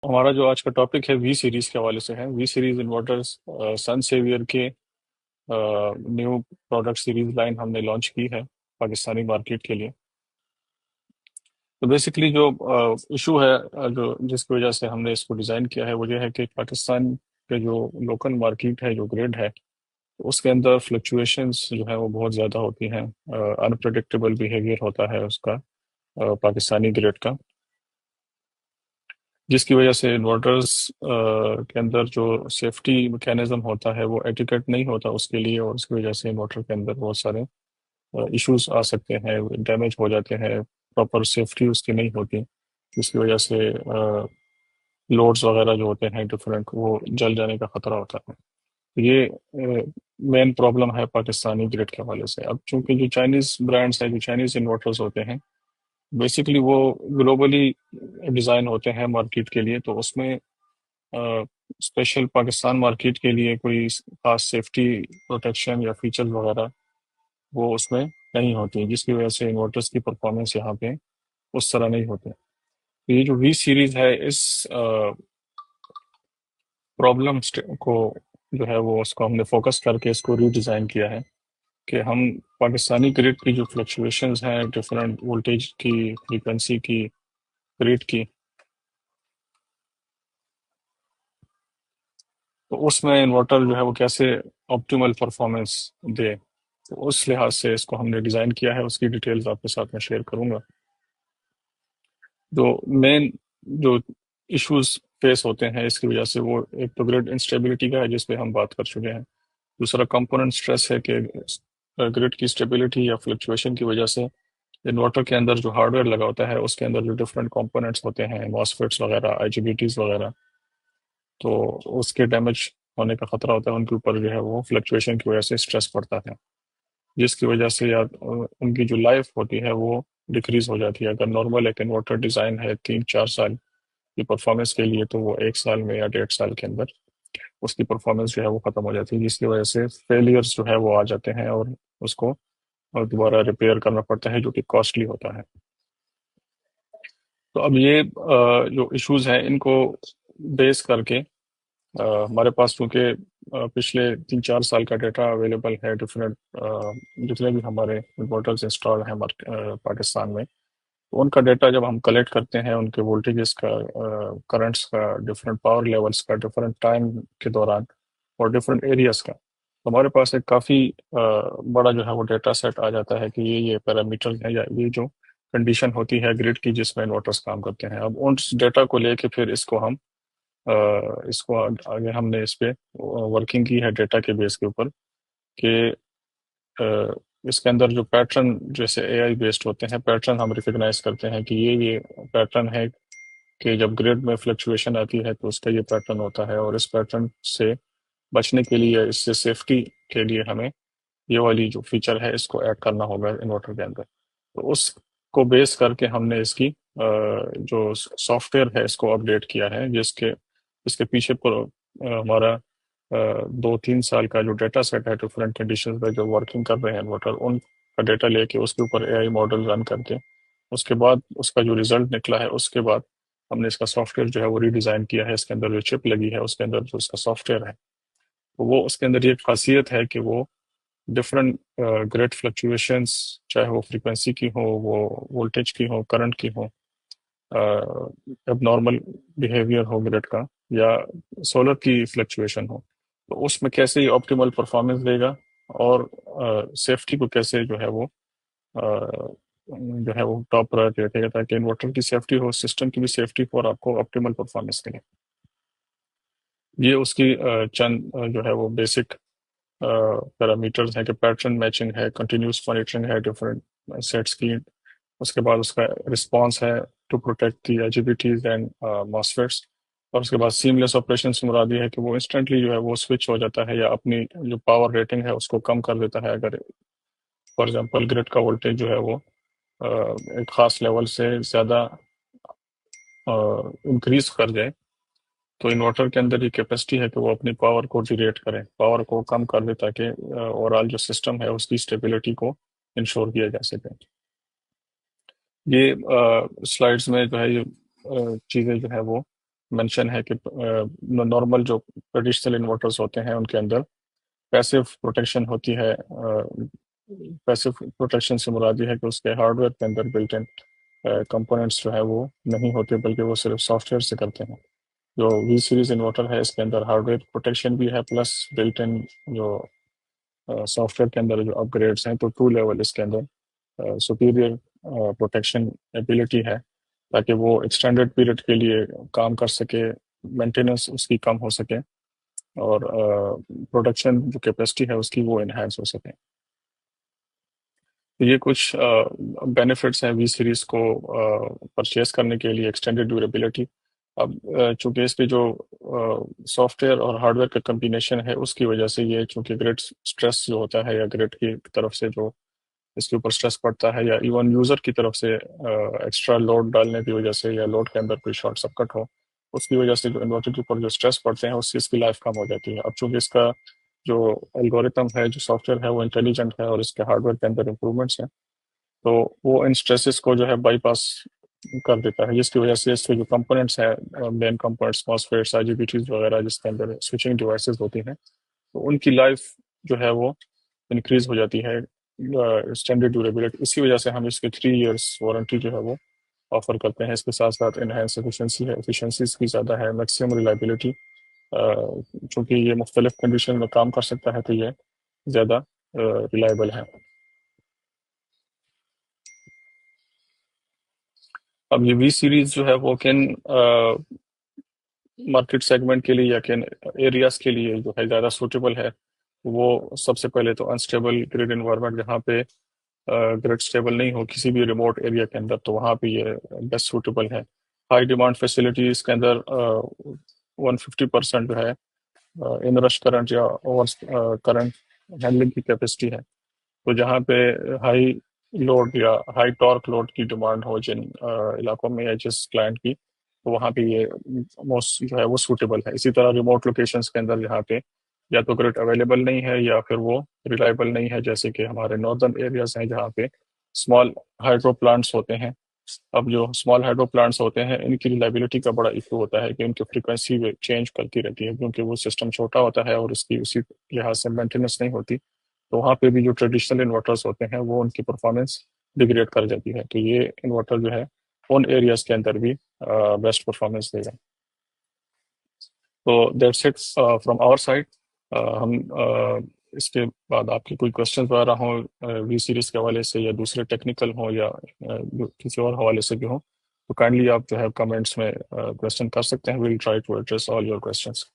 ہمارا جو آج کا ٹاپک ہے وی سیریز کے حوالے سے ہے. وی سیریز انورٹرز سن سیویئر کے نیو پروڈکٹ سیریز لائن ہم نے لانچ کی ہے پاکستانی مارکیٹ کے لیے. تو بیسکلی جو ایشو ہے جو جس کی وجہ سے ہم نے اس کو ڈیزائن کیا ہے وہ یہ ہے کہ پاکستان کے جو لوکل مارکیٹ ہے جو گریڈ ہے اس کے اندر فلکچویشنز جو ہے وہ بہت زیادہ ہوتی ہیں. انپریڈکٹیبل بیہیویئر ہوتا ہے اس کا پاکستانی گریڈ کا، جس کی وجہ سے انورٹرز کے اندر جو سیفٹی میکینزم ہوتا ہے وہ ایٹیکیٹ نہیں ہوتا اس کے لیے، اور اس کی وجہ سے انورٹر کے اندر بہت سارے ایشوز آ سکتے ہیں، ڈیمیج ہو جاتے ہیں، پراپر سیفٹی اس کی نہیں ہوتی، جس کی وجہ سے لوڈز وغیرہ جو ہوتے ہیں ڈفرینٹ وہ جل جانے کا خطرہ ہوتا ہے. یہ مین پرابلم ہے پاکستانی گریڈ کے حوالے سے. اب چونکہ جو چائنیز برانڈس ہیں، جو چائنیز انورٹرز ہوتے ہیں، بیسیکلی وہ گلوبلی ڈیزائن ہوتے ہیں مارکیٹ کے لیے، تو اس میں اسپیشل پاکستان مارکیٹ کے لیے کوئی خاص سیفٹی پروٹیکشن یا فیچرز وغیرہ وہ اس میں نہیں ہوتی، جس کی وجہ سے انورٹرز کی پرفارمنس یہاں پہ اس طرح نہیں ہوتی. تو یہ جو وی سیریز ہے اس پرابلم کو جو ہے وہ اس کو ہم نے فوکس کر کے اس کو ری ڈیزائن کیا ہے کہ ہم پاکستانی گریڈ کی جو فلکچویشنز ہیں ڈفرینٹ وولٹیج کی، فریکوینسی کی، ریٹ کی، تو اس میں انورٹر جو ہے وہ کیسے آپٹیمل پرفارمنس دے. تو اس لحاظ سے اس کو ہم نے ڈیزائن کیا ہے، اس کی ڈیٹیلز آپ کے ساتھ میں شیئر کروں گا. جو مین جو ایشوز فیس ہوتے ہیں اس کی وجہ سے وہ ایک تو گریڈ انسٹیبلٹی کا ہے جس پہ ہم بات کر چکے ہیں. دوسرا کمپوننٹ اسٹریس ہے کہ گریڈ کی اسٹیبلٹی یا فلکچویشن کی وجہ سے انورٹر کے اندر جو ہارڈ ویئر لگا ہوتا ہے اس کے اندر جو ڈفرینٹ کمپوننٹس ہوتے ہیں، ماسفیٹس وغیرہ، آئی جی بی ٹیز وغیرہ، تو اس کے ڈیمیج ہونے کا خطرہ ہوتا ہے. ان کے اوپر جو ہے وہ فلکچویشن کی وجہ سے اسٹریس پڑتا ہے، جس کی وجہ سے یا ان کی جو لائف ہوتی ہے وہ ڈکریز ہو جاتی ہے. اگر نارمل ایک انورٹر ڈیزائن ہے 3-4 سال کی پرفارمنس کے لیے، تو وہ 1 سال میں یا 1.5 سال کے اندر اس کی پرفارمنس جو ہے وہ ختم ہو جاتی ہے، جس کی وجہ سے فیلئرز جو ہے وہ آ جاتے ہیں اور اس کو دوبارہ ریپیئر کرنا پڑتا ہے جو کہ کاسٹلی ہوتا ہے. تو اب یہ جو ایشوز ہیں ان کو بیس کر کے ہمارے پاس چونکہ پچھلے 3-4 سال کا ڈیٹا اویلیبل ہے ڈفرینٹ جتنے بھی ہمارے انورٹرز انسٹال ہیں پاکستان میں، تو ان کا ڈیٹا جب ہم کلیکٹ کرتے ہیں ان کے وولٹیجز کا، کرنٹس کا، ڈفرینٹ پاور لیولز کا، ڈفرینٹ ٹائم کے دوران اور ڈفرینٹ ایریاز کا، تو ہمارے پاس ایک کافی بڑا جو ہے وہ ڈیٹا سیٹ آ جاتا ہے کہ یہ پیرامیٹرز ہیں یا یہ جو کنڈیشن ہوتی ہے گریڈ کی جس میں انورٹرز کام کرتے ہیں. اب ان ڈیٹا کو لے کے پھر اس کو آگے ہم نے اس پہ ورکنگ کی ہے ڈیٹا کے بیس کے اوپر کہ اس کے اندر جو پیٹرن جیسے اے آئی بیسڈ ہوتے ہیں، پیٹرن ہم ریکگنائز کرتے ہیں کہ یہ پیٹرن ہے کہ جب گریڈ میں فلکچویشن آتی ہے تو اس کا یہ پیٹرن ہوتا ہے، اور اس پیٹرن سے بچنے کے لیے، اس سے سیفٹی کے لیے ہمیں یہ والی جو فیچر ہے اس کو ایڈ کرنا ہوگا انورٹر کے اندر. تو اس کو بیس کر کے ہم نے اس کی جو سافٹ ویئر ہے اس کو اپڈیٹ کیا ہے، جس کے پیچھے پر ہمارا 2-3 سال کا جو ڈیٹا سیٹ ہے ڈفرینٹ کنڈیشنز پہ جو ورکنگ کر رہے ہیں انورٹر، ان کا ڈیٹا لے کے اس کے اوپر اے آئی ماڈل رن کر کے اس کے بعد اس کا جو ریزلٹ نکلا ہے اس کے بعد ہم نے اس کا سافٹ ویئر جو ہے وہ ری ڈیزائن کیا ہے. اس کے اندر جو چپ لگی ہے اس کے اندر جو اس کا سافٹ ویئر ہے، تو وہ اس کے اندر یہ خاصیت ہے کہ وہ ڈفرینٹ گریڈ فلکچویشنس، چاہے وہ فریکوینسی کی ہو، وہ وولٹیج کی ہو، کرنٹ کی ہو، اب نارمل بیہیویئر ہو گریڈ کا، یا سولر کی فلکچویشن ہو، تو اس میں کیسے یہ آپٹیمل پرفارمنس دے گا، اور سیفٹی کو کیسے جو ہے وہ ٹاپ پرائرٹی رکھے گا تاکہ انورٹر کی سیفٹی ہو، سسٹم کی بھی سیفٹی ہو، اور آپ کو آپٹیمل پرفارمنس ملے. یہ اس کی چند جو ہے وہ بیسک پیرامیٹرز ہیں کہ پیٹرن میچنگ ہے، کنٹینیوس مانیٹرنگ ہے ڈفرینٹ سیٹس کی، اس کے بعد اس کا رسپانس ہے ٹو پروٹیکٹ دی ایجیبیٹیز اینڈ ماسفیٹس، اور اس کے بعد سیملیس آپریشن سے مراد یہ ہے کہ وہ انسٹنٹلی جو ہے وہ سوئچ ہو جاتا ہے یا اپنی جو پاور ریٹنگ ہے اس کو کم کر دیتا ہے اگر فار ایگزامپل گریڈ کا وولٹیج جو ہے وہ ایک خاص لیول سے زیادہ انکریز کر جائے، تو انورٹر کے اندر یہ کیپیسٹی ہے کہ وہ اپنی پاور کو ڈیریٹ کرے، پاور کو کم کر دے تاکہ اوورآل جو سسٹم ہے اس کی اسٹیبلٹی کو انشور کیا جا سکے. یہ سلائڈز میں جو ہے یہ چیزیں جو ہے وہ مینشن ہے کہ نارمل جو ٹریڈیشنل انورٹرز ہوتے ہیں ان کے اندر پیسو پروٹیکشن ہوتی ہے. پیسو پروٹیکشن سے مراد یہ ہے کہ اس کے ہارڈ ویئر کے اندر بلٹ ان کمپوننٹس جو ہے وہ نہیں ہوتے، بلکہ وہ صرف سافٹ ویئر سے کرتے ہیں. جو وی سیریز انورٹر ہے اس کے اندر ہارڈ ویئر پروٹیکشن بھی ہے، پلس بلٹ ان جو سافٹ ویئر کے اندر جو اپ گریڈس ہیں، تو 2 لیول اس کے اندر سپیریئر پروٹیکشن ایبلٹی ہے، تاکہ وہ ایکسٹینڈیڈ پیریڈ کے لیے کام کر سکے، مینٹیننس اس کی کم ہو سکے، اور پروڈکشن جو کیپیسٹی ہے اس کی وہ انہینس ہو سکے. یہ کچھ بینیفٹس ہیں وی سیریز کو پرچیز کرنے کے لیے. ایکسٹینڈیڈ ڈیوریبلٹی، اب چونکہ اس کے جو سافٹ ویئر اور ہارڈ ویئر کا کمبینیشن ہے اس کی وجہ سے یہ، چونکہ گریڈ اسٹریس جو ہوتا ہے یا گریڈ کی طرف سے جو اس کے اوپر اسٹریس پڑتا ہے، یا ایون یوزر کی طرف سے ایکسٹرا لوڈ ڈالنے کی وجہ سے، یا لوڈ کے اندر کوئی شارٹ سرکٹ ہو، اس کی وجہ سے جو انورٹر کے اوپر جو اسٹریس پڑتے ہیں اس سے اس کی لائف کم ہو جاتی ہے. اب چونکہ اس کا جو الگوریتم ہے، جو سافٹ ویئر ہے، وہ انٹیلیجنٹ ہے اور اس کے ہارڈ ویئر کے اندر امپرومنٹس ہیں، تو وہ ان اسٹریسز کو جو ہے بائی پاس کر دیتا ہے، جس کی وجہ سے اس کے جو کمپوننٹس ہیں، مین کمپوننٹس ماسفیٹس، آئی جی بی ٹیز وغیرہ جس کے اندر سوئچنگ ڈیوائسز ہوتی ہیں، تو ان کی لائف جو ہے وہ انکریز ہو جاتی ہے. اسٹینڈرڈ ڈیوریبلٹی، اسی وجہ سے ہم اس کے 3 ایئرس وارنٹی جو ہے وہ آفر کرتے ہیں. اس کے ساتھ ساتھ انہینس ایفیشنسی ہے، ایفیشنسیز کی زیادہ ہے، میکسیمم ریلائبلٹی، چونکہ یہ مختلف کنڈیشن میں کام کر سکتا ہے تو یہ زیادہ ریلائبل ہے. اب یہ وی سیریز جو ہے وہ کن مارکیٹ سیگمنٹ کے لیے یا کن ایریاز کے لیے جو ہے زیادہ سوٹیبل ہے، وہ سب سے پہلے تو انسٹیبل گریڈ انوائرمنٹ، جہاں پہ گریڈ اسٹیبل نہیں ہو کسی بھی ریموٹ ایریا کے اندر، تو وہاں پہ یہ بیسٹ سوٹیبل ہے. ہائی ڈیمانڈ فیسلٹیز کے اندر 150% جو ہے ان رش کرنٹ یا اوور کرنٹ ہینڈلنگ کی کیپیسٹی ہے. تو جہاں پہ ہائی لوڈ یا ہائی ٹارک لوڈ کی ڈیمانڈ ہو جن علاقوں میں یا جس کلائنٹ کی، تو وہاں پہ یہ موسٹ جو ہے وہ سوٹیبل ہے. اسی طرح ریموٹ لوکیشنز کے اندر جہاں پہ یا تو گریڈ اویلیبل نہیں ہے یا پھر وہ ریلائبل نہیں ہے، جیسے کہ ہمارے ناردرن ایریاز ہیں جہاں پہ اسمال ہائیڈرو پلانٹس ہوتے ہیں. اب جو اسمال ہائیڈرو پلانٹس ہوتے ہیں ان کی ریلائبلٹی کا بڑا ایشو ہوتا ہے کہ ان کی فریکوینسی چینج کرتی رہتی ہے، کیونکہ وہ سسٹم چھوٹا ہوتا ہے اور اس کی اسی لحاظ سے مینٹیننس نہیں ہوتی. تو وہاں پہ بھی جو ٹریڈیشنل انورٹرز ہوتے ہیں وہ ان کی پرفارمنس ڈیگریڈ کر جاتی ہے. تو یہ انورٹر جو ہے ان ایریاز کے اندر بھی بیسٹ پرفارمنس دے گا. تو that's it from our side. ہم اس کے بعد آپ کے کوئی کوشچنز وغیرہ ہوں وی سیریز کے حوالے سے، یا دوسرے ٹیکنیکل ہوں، یا کسی اور حوالے سے بھی ہوں، تو کائنڈلی آپ جو ہے کمنٹس میں کوشچن کر سکتے ہیں. We'll try to address all your questions.